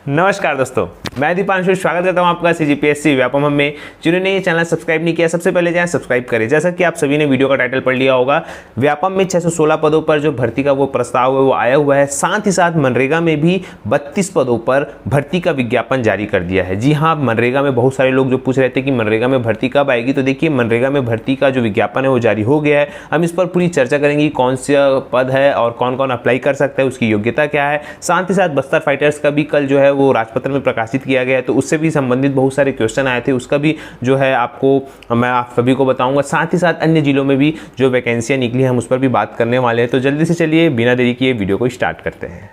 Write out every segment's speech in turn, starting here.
नमस्कार दोस्तों, मैं दीपांशु स्वागत करता हूं आपका सीजीपीएससी व्यापम में। जिन्होंने ये चैनल सब्सक्राइब नहीं किया सबसे पहले जाएं सब्सक्राइब करें। जैसा कि आप सभी ने वीडियो का टाइटल पढ़ लिया होगा, व्यापम में 616 पदों पर जो भर्ती का वो प्रस्ताव है वो आया हुआ है। साथ ही साथ मनरेगा में भी 32 पदों पर भर्ती का विज्ञापन जारी कर दिया है। जी हाँ, मनरेगा में बहुत सारे लोग जो पूछ रहे थे कि मनरेगा में भर्ती कब आएगी, तो देखिए मनरेगा में भर्ती का जो विज्ञापन है वो जारी हो गया है। हम इस पर पूरी चर्चा करेंगे, कौन सा पद है और कौन कौन अप्लाई कर सकता है, उसकी योग्यता क्या है। साथ ही साथ बस्तर फाइटर्स का भी कल जो है वो राजपत्र में प्रकाशित किया गया है, तो उससे भी संबंधित बहुत सारे क्वेश्चन आए थे, उसका भी जो है आपको मैं आप सभी को बताऊंगा। साथ ही साथ अन्य जिलों में भी जो वैकेंसियां निकली हैं हम उस पर भी बात करने वाले हैं। तो जल्दी से चलिए बिना देरी किए वीडियो को स्टार्ट करते हैं।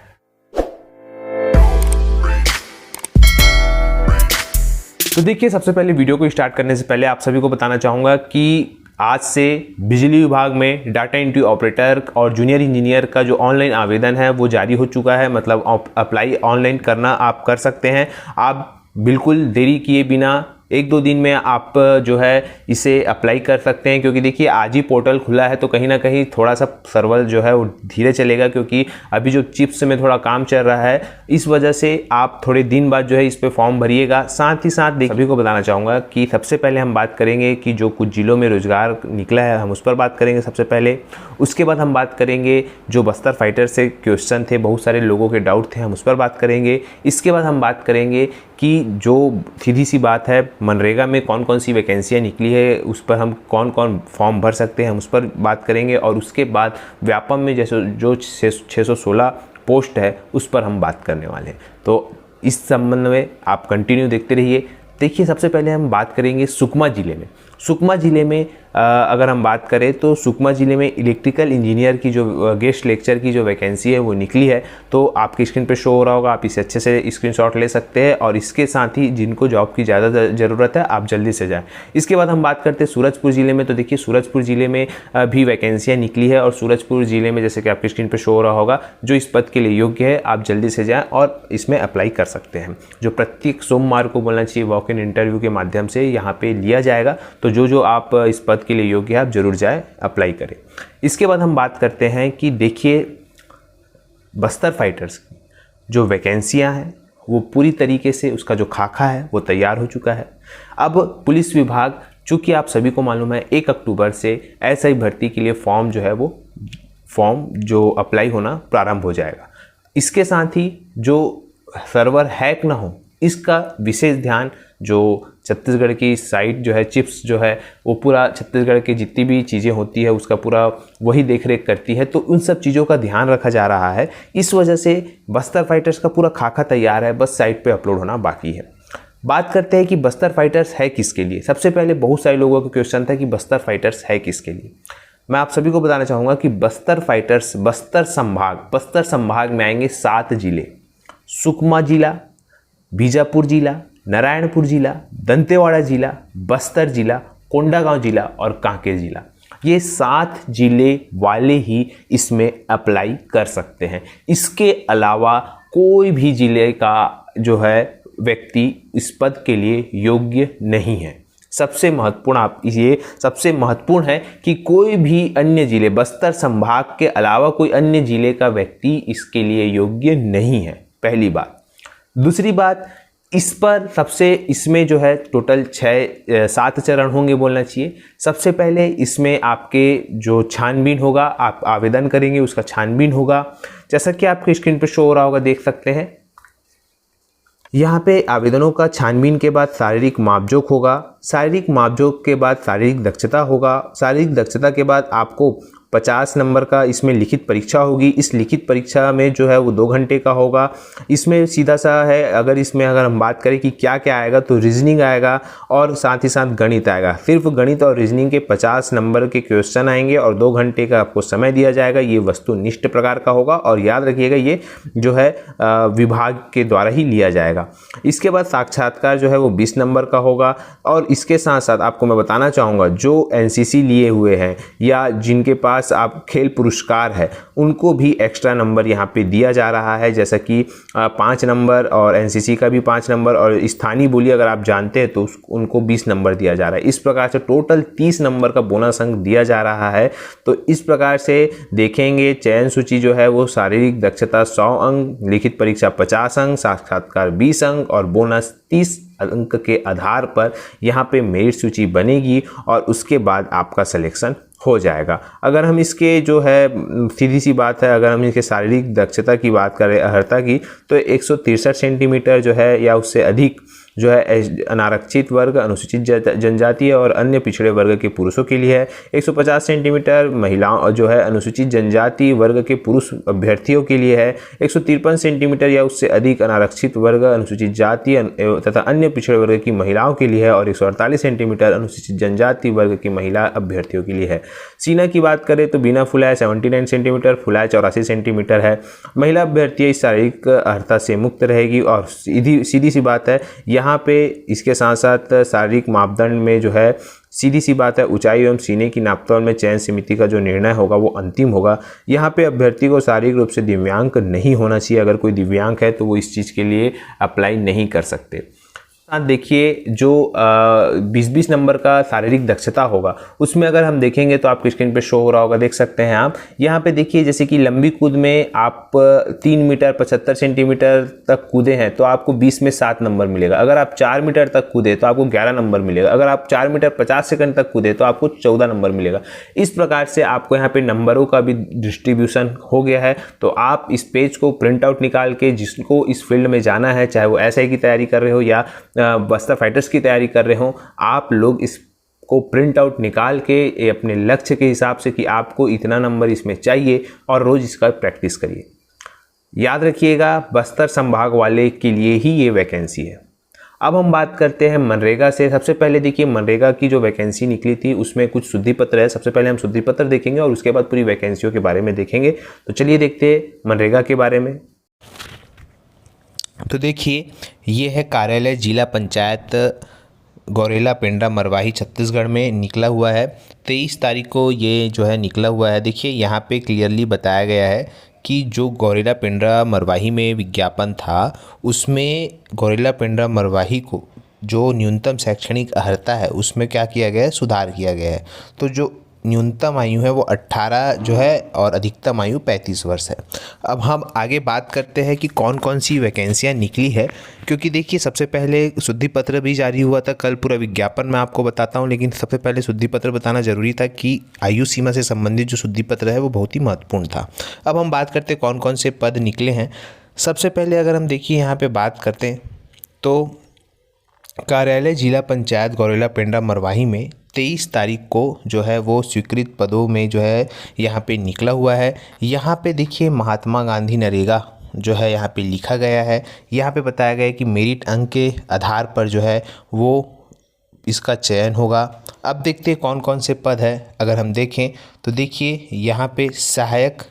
तो देखिए, सबसे पहले वीडियो को स्टार्ट करने से पहले आप सभी को बताना चाहूंगा कि आज से बिजली विभाग में डाटा एंट्री ऑपरेटर और जूनियर इंजीनियर का जो ऑनलाइन आवेदन है वो जारी हो चुका है। मतलब अप्लाई ऑनलाइन करना आप कर सकते हैं। आप बिल्कुल देरी किए बिना 1-2 दिन में आप जो है इसे अप्लाई कर सकते हैं, क्योंकि देखिए आज ही पोर्टल खुला है, तो कहीं ना कहीं थोड़ा सा सर्वर जो है वो धीरे चलेगा, क्योंकि अभी जो चिप्स में थोड़ा काम चल रहा है, इस वजह से आप थोड़े दिन बाद जो है इस पे फॉर्म भरिएगा। साथ ही साथ सभी को बताना चाहूँगा कि सबसे पहले हम बात करेंगे कि जो कुछ जिलों में रोजगार निकला है हम उस पर बात करेंगे सबसे पहले। उसके बाद हम बात करेंगे जो बस्तर फाइटर से क्वेश्चन थे, बहुत सारे लोगों के डाउट थे, हम उस पर बात करेंगे। इसके बाद हम बात करेंगे कि जो सीधी सी बात है मनरेगा में कौन कौन सी वैकेंसियाँ निकली है, उस पर हम कौन कौन फॉर्म भर सकते हैं हम उस पर बात करेंगे। और उसके बाद व्यापम में जैसे जो 616 पोस्ट है उस पर हम बात करने वाले हैं। तो इस संबंध में आप कंटिन्यू देखते रहिए। देखिए, सबसे पहले हम बात करेंगे सुकमा ज़िले में। सुकमा ज़िले में अगर हम बात करें तो सुकमा ज़िले में इलेक्ट्रिकल इंजीनियर की जो गेस्ट लेक्चर की जो वैकेंसी है वो निकली है। तो आपकी स्क्रीन पे शो हो रहा होगा, आप इसे अच्छे से स्क्रीनशॉट ले सकते हैं। और इसके साथ ही जिनको जॉब की ज़्यादा ज़रूरत है आप जल्दी से जाएं। इसके बाद हम बात करते हैं सूरजपुर ज़िले में। तो देखिए, सूरजपुर ज़िले में भी वैकेंसियाँ निकली है और सूरजपुर ज़िले में जैसे कि आपकी स्क्रीन पर शो हो रहा होगा, जो इस पद के लिए योग्य है आप जल्दी से जाएँ और इसमें अप्लाई कर सकते हैं। जो प्रत्येक सोमवार को बोलना चाहिए वॉक इन इंटरव्यू के माध्यम से यहाँ पर लिया जाएगा। तो जो आप इस पद के लिए योग्य है आप जरूर जाएं, अप्लाई करें। इसके बाद हम बात करते हैं कि देखिए बस्तर फाइटर्स की जो वैकेंसियां हैं वो पूरी तरीके से उसका जो खाका है वो तैयार हो चुका है। अब पुलिस विभाग, चूंकि आप सभी को मालूम है 1 अक्टूबर से एसआई भर्ती के लिए फॉर्म जो है वो फॉर्म जो अप्लाई होना प्रारंभ हो जाएगा। इसके साथ ही जो सर्वर हैक ना हो इसका विशेष ध्यान जो छत्तीसगढ़ की साइट जो है चिप्स जो है वो पूरा छत्तीसगढ़ की जितनी भी चीज़ें होती है उसका पूरा वही देखरेख करती है, तो उन सब चीज़ों का ध्यान रखा जा रहा है। इस वजह से बस्तर फाइटर्स का पूरा खाका तैयार है, बस साइट पे अपलोड होना बाकी है। बात करते हैं कि बस्तर फाइटर्स है किसके लिए। सबसे पहले बहुत सारे लोगों का क्वेश्चन था कि बस्तर फाइटर्स है किसके लिए। मैं आप सभी को बताना चाहूँगा कि बस्तर फाइटर्स बस्तर संभाग में आएंगे 7 जिले: सुकमा जिला, बीजापुर जिला, नारायणपुर जिला, दंतेवाड़ा जिला, बस्तर जिला, कोंडागांव जिला और कांकेर जिला। ये 7 जिले वाले ही इसमें अप्लाई कर सकते हैं। इसके अलावा कोई भी जिले का जो है व्यक्ति इस पद के लिए योग्य नहीं है। सबसे महत्वपूर्ण है कि कोई भी अन्य जिले, बस्तर संभाग के अलावा कोई अन्य जिले का व्यक्ति इसके लिए योग्य नहीं है, पहली बात। दूसरी बात, इसमें जो है टोटल 7 चरण होंगे बोलना चाहिए। सबसे पहले इसमें आपके जो छानबीन होगा, आप आवेदन करेंगे उसका छानबीन होगा। जैसा कि आपके स्क्रीन पर शो हो रहा होगा, देख सकते हैं यहाँ पे आवेदनों का छानबीन के बाद शारीरिक मापजोख होगा। शारीरिक मापजोख के बाद शारीरिक दक्षता होगा। शारीरिक दक्षता के बाद आपको 50 नंबर का इसमें लिखित परीक्षा होगी। इस लिखित परीक्षा में जो है वो 2 घंटे का होगा। इसमें सीधा सा है, अगर हम बात करें कि क्या क्या आएगा, तो रीजनिंग आएगा और साथ ही साथ गणित आएगा। सिर्फ गणित और रीजनिंग के 50 नंबर के क्वेश्चन आएंगे और 2 घंटे का आपको समय दिया जाएगा। ये वस्तुनिष्ठ प्रकार का होगा और याद रखिएगा ये जो है विभाग के द्वारा ही लिया जाएगा। इसके बाद साक्षात्कार जो है वो 20 नंबर का होगा। और इसके साथ साथ आपको मैं बताना चाहूँगा, जो NCC लिए हुए हैं या जिनके पास पास आप खेल पुरस्कार है उनको भी एक्स्ट्रा नंबर यहाँ पे दिया जा रहा है, जैसा कि 5 नंबर और एनसीसी का भी 5 नंबर और स्थानीय बोली अगर आप जानते हैं तो उनको 20 नंबर दिया जा रहा है। इस प्रकार से टोटल 30 नंबर का बोनस अंक दिया जा रहा है। तो इस प्रकार से देखेंगे चयन सूची जो है वो शारीरिक दक्षता 100 अंक, लिखित परीक्षा 50 अंक, साक्षात्कार 20 अंक और बोनस 30 अंक के आधार पर यहाँ पे मेरिट सूची बनेगी और उसके बाद आपका सिलेक्शन हो जाएगा। अगर हम इसके जो है सीधी सी बात है, अगर हम इसके शारीरिक दक्षता की बात करें अर्हता की, तो 163 सेंटीमीटर जो है या उससे अधिक जो है अनारक्षित वर्ग, अनुसूचित जनजाति और अन्य पिछड़े वर्ग के पुरुषों के लिए है। 150 सेंटीमीटर महिलाओं जो है अनुसूचित जनजाति वर्ग के पुरुष अभ्यर्थियों के लिए है। 153 सेंटीमीटर या उससे अधिक अनारक्षित वर्ग, अनुसूचित जाति तथा अन्य पिछड़े वर्ग की महिलाओं के लिए है और 148 सेंटीमीटर अनुसूचित जनजाति वर्ग की महिला अभ्यर्थियों के लिए है। सीना की बात करें तो बिना फुलाए 79 सेंटीमीटर, फुलाए 84 सेंटीमीटर है। महिला अभ्यर्थी इस शारीरिक अर्हता से मुक्त रहेगी और सीधी सी बात है यहाँ पे इसके साथ साथ शारीरिक मापदंड में जो है सीधी सी बात है ऊंचाई एवं सीने की नापतोल में चयन समिति का जो निर्णय होगा वो अंतिम होगा। यहाँ पे अभ्यर्थी को शारीरिक रूप से दिव्यांग नहीं होना चाहिए। अगर कोई दिव्यांग है तो वो इस चीज़ के लिए अप्लाई नहीं कर सकते। देखिए जो 20-20 नंबर का शारीरिक दक्षता होगा उसमें अगर हम देखेंगे तो आपकी स्क्रीन पे शो हो रहा होगा, देख सकते हैं आप। यहाँ पे देखिए जैसे कि लंबी कूद में आप 3 मीटर 75 सेंटीमीटर तक कूदे हैं तो आपको 20 में 7 नंबर मिलेगा। अगर आप 4 मीटर तक कूदे तो आपको 11 नंबर मिलेगा। अगर आप 4 मीटर 50 सेकंड तक कूदे तो आपको 14 नंबर मिलेगा। इस प्रकार से आपको यहाँ पे नंबरों का भी डिस्ट्रीब्यूशन हो गया है। तो आप इस पेज को प्रिंट आउट निकाल के जिसको इस फील्ड में जाना है, चाहे वो एसआई की तैयारी कर रहे हो या बस्तर फाइटर्स की तैयारी कर रहे हो, आप लोग इसको प्रिंट आउट निकाल के अपने लक्ष्य के हिसाब से कि आपको इतना नंबर इसमें चाहिए और रोज इसका प्रैक्टिस करिए। याद रखिएगा बस्तर संभाग वाले के लिए ही ये वैकेंसी है। अब हम बात करते हैं मनरेगा से। सबसे पहले देखिए मनरेगा की जो वैकेंसी निकली थी उसमें कुछ शुद्धि पत्र है। सबसे पहले हम शुद्धि पत्र देखेंगे और उसके बाद पूरी वैकेंसियों के बारे में देखेंगे। तो चलिए देखते हैं मनरेगा के बारे में। तो देखिए ये है कार्यालय जिला पंचायत गौरेला पेंड्रा मरवाही छत्तीसगढ़ में निकला हुआ है। 23 तारीख को ये जो है निकला हुआ है। देखिए यहाँ पे क्लियरली बताया गया है कि जो गौरेला पेंड्रा मरवाही में विज्ञापन था उसमें गौरेला पेंड्रा मरवाही को जो न्यूनतम शैक्षणिक अर्हता है उसमें क्या किया गया है, सुधार किया गया है। तो जो न्यूनतम आयु है वो 18 जो है और अधिकतम आयु 35 वर्ष है। अब हम आगे बात करते हैं कि कौन कौन सी वैकेंसियां निकली है, क्योंकि देखिए सबसे पहले शुद्धि पत्र भी जारी हुआ था। कल पूरा विज्ञापन मैं आपको बताता हूं, लेकिन सबसे पहले शुद्धि पत्र बताना ज़रूरी था कि आयु सीमा से संबंधित जो शुद्धि पत्र है वो बहुत ही महत्वपूर्ण था। अब हम बात करते हैं कौन कौन से पद निकले हैं। सबसे पहले अगर हम देखिए यहाँ पर बात करते हैं तो कार्यालय जिला पंचायत गौरेला पेंड्रा मरवाही में 23 तारीख को जो है वो स्वीकृत पदों में जो है यहाँ पे निकला हुआ है। यहाँ पे देखिए महात्मा गांधी नरेगा जो है यहाँ पे लिखा गया है। यहाँ पे बताया गया है कि मेरिट अंक के आधार पर जो है वो इसका चयन होगा। अब देखते हैं कौन कौन से पद है। अगर हम देखें तो देखिए यहाँ पे सहायक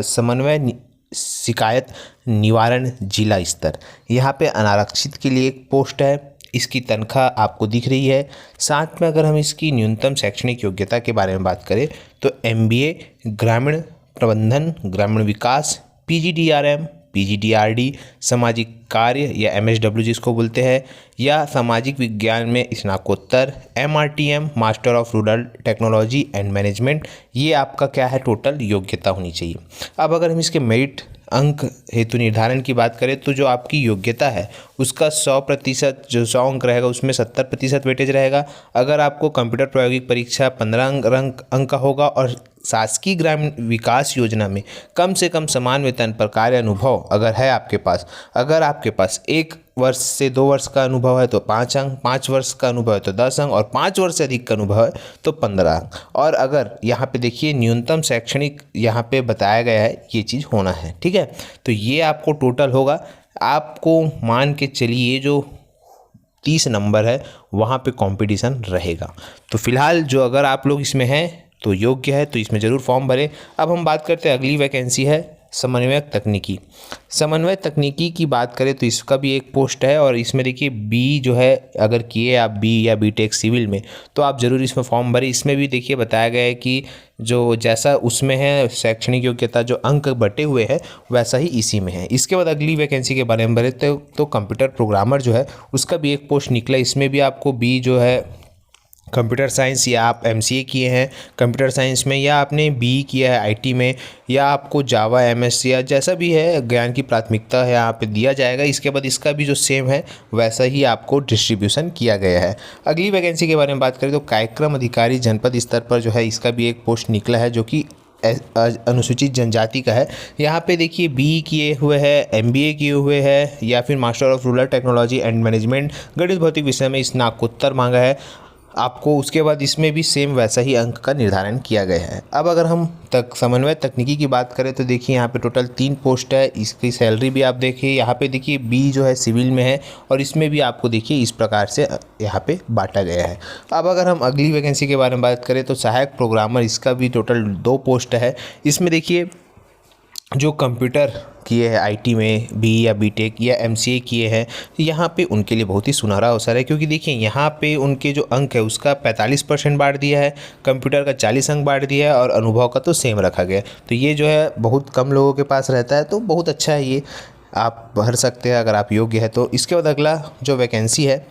समन्वय शिकायत निवारण जिला स्तर, यहाँ पे अनारक्षित के लिए एक पोस्ट है। इसकी तनख्वाह आपको दिख रही है। साथ में अगर हम इसकी न्यूनतम शैक्षणिक योग्यता के बारे में बात करें तो MBA ग्रामीण प्रबंधन ग्रामीण विकास, PGDRM, PGDRD, सामाजिक कार्य या MSW जिसको बोलते हैं, या सामाजिक विज्ञान में स्नातकोत्तर, MRTM master of rural technology and management, ये आपका क्या है टोटल योग्यता होनी चाहिए। अब अगर हम इसके मेरिट अंक हेतु निर्धारण की बात करें तो जो आपकी योग्यता है उसका 100% जो 100 अंक रहेगा उसमें 70% वेटेज रहेगा। अगर आपको कंप्यूटर प्रायोगिक परीक्षा 15 अंक का होगा और शासकीय ग्रामीण विकास योजना में कम से कम समान वेतन पर कार्य अनुभव अगर है आपके पास, अगर आपके पास 1 वर्ष से 2 वर्ष का अनुभव है तो 5 अंक, 5 वर्ष का अनुभव है तो 10 अंक और 5 वर्ष से अधिक का अनुभव है तो 15 अंक। और अगर यहाँ पे देखिए न्यूनतम शैक्षणिक यहाँ पे बताया गया है ये चीज़ होना है, ठीक है। तो ये आपको टोटल होगा, आपको मान के चलिए जो 30 नंबर है वहाँ पे कंपटीशन रहेगा। तो फिलहाल जो अगर आप लोग इसमें हैं तो योग्य है तो इसमें ज़रूर फॉर्म भरें। अब हम बात करते हैं अगली वैकेंसी है समन्वयक तकनीकी। समन्वय तकनीकी की बात करें तो इसका भी एक पोस्ट है और इसमें देखिए बी जो है, अगर किए आप बी या बीटेक सिविल में तो आप ज़रूर इसमें फॉर्म भरें। इसमें भी देखिए बताया गया है कि जो जैसा उसमें है शैक्षणिक योग्यता जो अंक बटे हुए हैं वैसा ही इसी में है। इसके बाद अगली वैकेंसी के बारे में भरे तो कंप्यूटर प्रोग्रामर जो है उसका भी एक पोस्ट निकला। इसमें भी आपको बी जो है कंप्यूटर साइंस, या आप एमसीए किए हैं कंप्यूटर साइंस में, या आपने बीई किया है आईटी में, या आपको जावा एमएससी या जैसा भी है ज्ञान की प्राथमिकता है यहाँ पे दिया जाएगा। इसके बाद इसका भी जो सेम है वैसा ही आपको डिस्ट्रीब्यूशन किया गया है। अगली वैकेंसी के बारे में बात करें तो कार्यक्रम अधिकारी जनपद स्तर पर जो है इसका भी एक पोस्ट निकला है जो कि अनुसूचित जनजाति का है। यहाँ पे देखिए बीई किए हुए हैं, एमबीए किए हुए हैं, या फिर master of rural technology and management गणित भौतिक विषय में स्नातकोत्तर मांगा है आपको। उसके बाद इसमें भी सेम वैसा ही अंक का निर्धारण किया गया है। अब अगर हम समन्वय तकनीकी की बात करें तो देखिए यहाँ पे टोटल 3 पोस्ट है। इसकी सैलरी भी आप देखिए, यहाँ पे देखिए बी जो है सिविल में है और इसमें भी आपको देखिए इस प्रकार से यहाँ पे बांटा गया है। अब अगर हम अगली वैकेंसी के बारे में बात करें तो सहायक प्रोग्रामर, इसका भी टोटल 2 पोस्ट है। इसमें देखिए जो कंप्यूटर किए हैं आईटी में, बी या बीटेक या एमसीए किए हैं, यहाँ पे उनके लिए बहुत ही सुनहरा अवसर है, क्योंकि देखिए यहाँ पे उनके जो अंक है उसका 45% बांट दिया है, कंप्यूटर का 40 अंक बांट दिया है और अनुभव का तो सेम रखा गया है। तो ये जो है बहुत कम लोगों के पास रहता है, तो बहुत अच्छा है, ये आप भर सकते हैं अगर आप योग्य है तो। इसके बाद अगला जो वैकेंसी है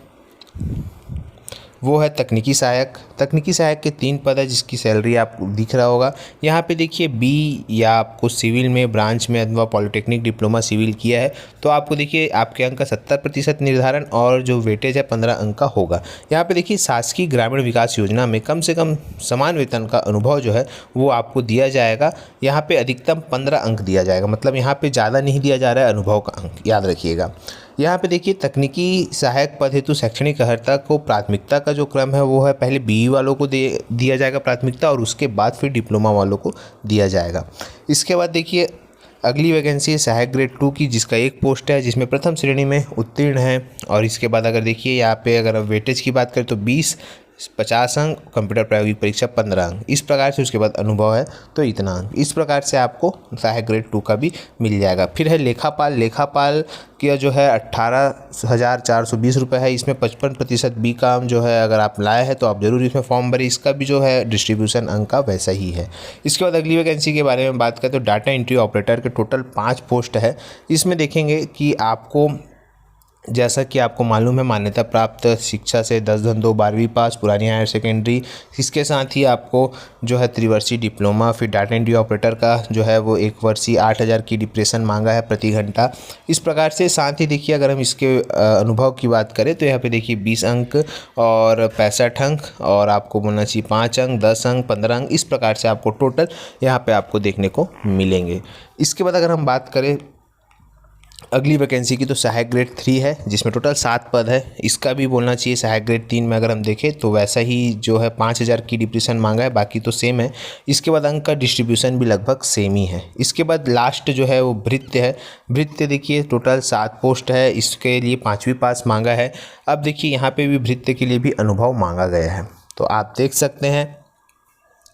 वो है तकनीकी सहायक। तकनीकी सहायक के 3 पद है जिसकी सैलरी आपको दिख रहा होगा। यहाँ पे देखिए बी या आपको सिविल में ब्रांच में अथवा पॉलिटेक्निक डिप्लोमा सिविल किया है तो आपको देखिए आपके अंक का 70% निर्धारण और जो वेटेज है 15 अंक का होगा। यहाँ पे देखिए शासकीय ग्रामीण विकास योजना में कम से कम समान वेतन का अनुभव जो है वो आपको दिया जाएगा। यहाँ पे अधिकतम 15 अंक दिया जाएगा, मतलब यहाँ पे ज़्यादा नहीं दिया जा रहा है अनुभव का अंक, याद रखिएगा। यहाँ पे देखिए तकनीकी सहायक पद हेतु शैक्षणिक अर्हता को प्राथमिकता का जो क्रम है वो है पहले बीई वालों को दिया जाएगा प्राथमिकता और उसके बाद फिर डिप्लोमा वालों को दिया जाएगा। इसके बाद देखिए अगली वैकेंसी है सहायक ग्रेड 2 की, जिसका एक पोस्ट है जिसमें प्रथम श्रेणी में उत्तीर्ण है। और इसके बाद अगर देखिए यहाँ पे अगर वेटेज की बात करें तो 50 अंक, कंप्यूटर प्रायोगिक परीक्षा 15 अंक, इस प्रकार से उसके बाद अनुभव है तो इतना अंक। इस प्रकार से आपको सहायक ग्रेड 2 का भी मिल जाएगा। फिर है लेखापाल। लेखापाल का जो है 18,420 रुपये है। इसमें 55% बी काम जो है अगर आप लाए हैं तो आप ज़रूर इसमें फॉर्म भरें। इसका भी जो है डिस्ट्रीब्यूशन अंक का वैसा ही है। इसके बाद अगली वैकेंसी के बारे में बात करें तो डाटा एंट्री ऑपरेटर के टोटल 5 पोस्ट है। इसमें देखेंगे कि आपको जैसा कि आपको मालूम है मान्यता प्राप्त शिक्षा से 10-2 12वीं पास, पुरानी हायर सेकेंडरी, इसके साथ ही आपको जो है त्रिवर्षीय डिप्लोमा। फिर डाटा एंट्री ऑपरेटर का जो है वो 1 वर्षीय 8,000 की डिप्रेशन मांगा है प्रति घंटा। इस प्रकार से साथ ही देखिए अगर हम इसके अनुभव की बात करें तो यहाँ पे देखिए 20 अंक और 65 अंक और आपको बोलना चाहिए 5 अंक, 10 अंक, 15 अंक, इस प्रकार से आपको टोटल यहाँ पे आपको देखने को मिलेंगे। इसके बाद अगर हम बात करें अगली वैकेंसी की तो सहायक ग्रेड 3 है जिसमें टोटल 7 पद है। इसका भी बोलना चाहिए सहायक ग्रेड 3 में अगर हम देखें तो वैसा ही जो है 5,000 की डिप्रेशन मांगा है, बाकी तो सेम है। इसके बाद अंक का डिस्ट्रीब्यूशन भी लगभग सेम ही है। इसके बाद लास्ट जो है वो भृत्य है। भृत्य देखिए टोटल 7 पोस्ट है, इसके लिए 5वीं पास मांगा है। अब देखिए यहाँ पे भी भृत्य के लिए भी अनुभव मांगा गया है, तो आप देख सकते हैं।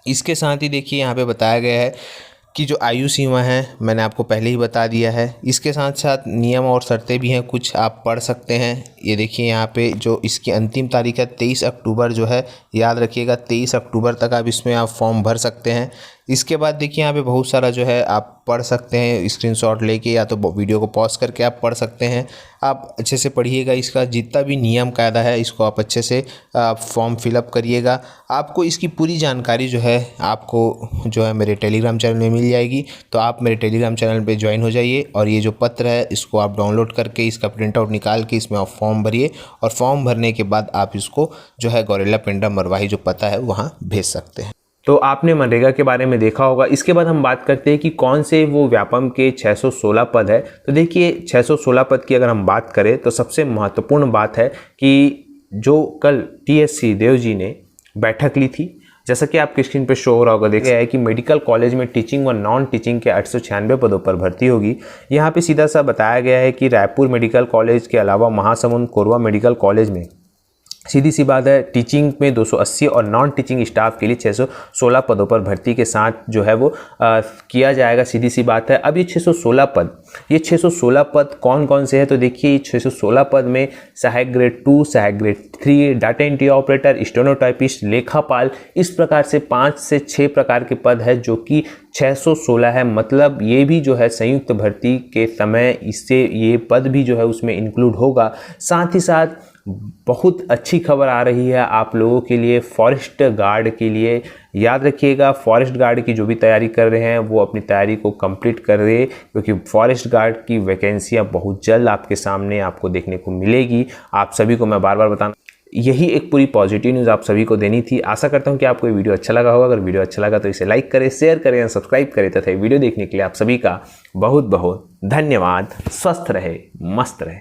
इसके साथ ही देखिए यहाँ पे बताया गया है कि जो आयु सीमा है मैंने आपको पहले ही बता दिया है। इसके साथ साथ नियम और शर्तें भी हैं, कुछ आप पढ़ सकते हैं। ये देखिए यहाँ पे जो इसकी अंतिम तारीख है 23 अक्टूबर जो है, याद रखिएगा 23 अक्टूबर तक आप इसमें आप फॉर्म भर सकते हैं। इसके बाद देखिए यहाँ पे बहुत सारा जो है आप पढ़ सकते हैं, स्क्रीनशॉट लेके या तो वीडियो को पॉज करके आप पढ़ सकते हैं। आप अच्छे से पढ़िएगा, इसका जितना भी नियम कायदा है इसको आप अच्छे से फॉर्म फिलअप करिएगा। आपको इसकी पूरी जानकारी जो है आपको जो है मेरे टेलीग्राम चैनल में मिल जाएगी, तो आप मेरे टेलीग्राम चैनल पे ज्वाइन हो जाइए और ये जो पत्र है इसको आप डाउनलोड करके इसका प्रिंट आउट निकाल के इसमें आप फॉर्म भरिए और फॉर्म भरने के बाद आप इसको जो है गौरेला पेंड्रा मरवाही जो पता है वहाँ भेज सकते हैं। तो आपने मनरेगा के बारे में देखा होगा। इसके बाद हम बात करते हैं कि कौन से वो व्यापम के 616 पद है। तो देखिए 616 पद की अगर हम बात करें तो सबसे महत्वपूर्ण बात है कि जो कल टीएससी देव जी ने बैठक ली थी, जैसा कि आपकी स्क्रीन पे शो हो रहा होगा, देख रहा है कि मेडिकल कॉलेज में टीचिंग व नॉन टीचिंग के 896 पदों पर भर्ती होगी। यहाँ पे सीधा सा बताया गया है कि रायपुर मेडिकल कॉलेज के अलावा महासमुंद कोरबा मेडिकल कॉलेज में सीधी सी बात है, टीचिंग में 280 और नॉन टीचिंग स्टाफ के लिए 616 पदों पर भर्ती के साथ जो है वो किया जाएगा। सीधी सी बात है। अब ये 616 पद, ये 616 पद कौन कौन से हैं? तो देखिए 616 पद में सहायक ग्रेड 2, सहायक grade 3, data entry operator, stenotypist, लेखापाल, इस प्रकार से 5 से 6 प्रकार के पद है जो कि 616 है। मतलब ये भी जो है संयुक्त भर्ती के समय इससे ये पद भी जो है उसमें इंक्लूड होगा। साथ ही साथ बहुत अच्छी खबर आ रही है आप लोगों के लिए फॉरेस्ट गार्ड के लिए। याद रखिएगा, फॉरेस्ट गार्ड की जो भी तैयारी कर रहे हैं वो अपनी तैयारी को कंप्लीट कर रहे हैं, क्योंकि फॉरेस्ट गार्ड की वैकेंसियां बहुत जल्द आपके सामने आपको देखने को मिलेगी। आप सभी को मैं बार बार बताना, यही एक पूरी पॉजिटिव न्यूज़ आप सभी को देनी थी। आशा करता हूं कि आपको ये वीडियो अच्छा लगा होगा। अगर वीडियो अच्छा लगा तो इसे लाइक करें, शेयर करें, सब्सक्राइब करें तथा वीडियो देखने के लिए आप सभी का बहुत बहुत धन्यवाद। स्वस्थ रहे, मस्त रहे।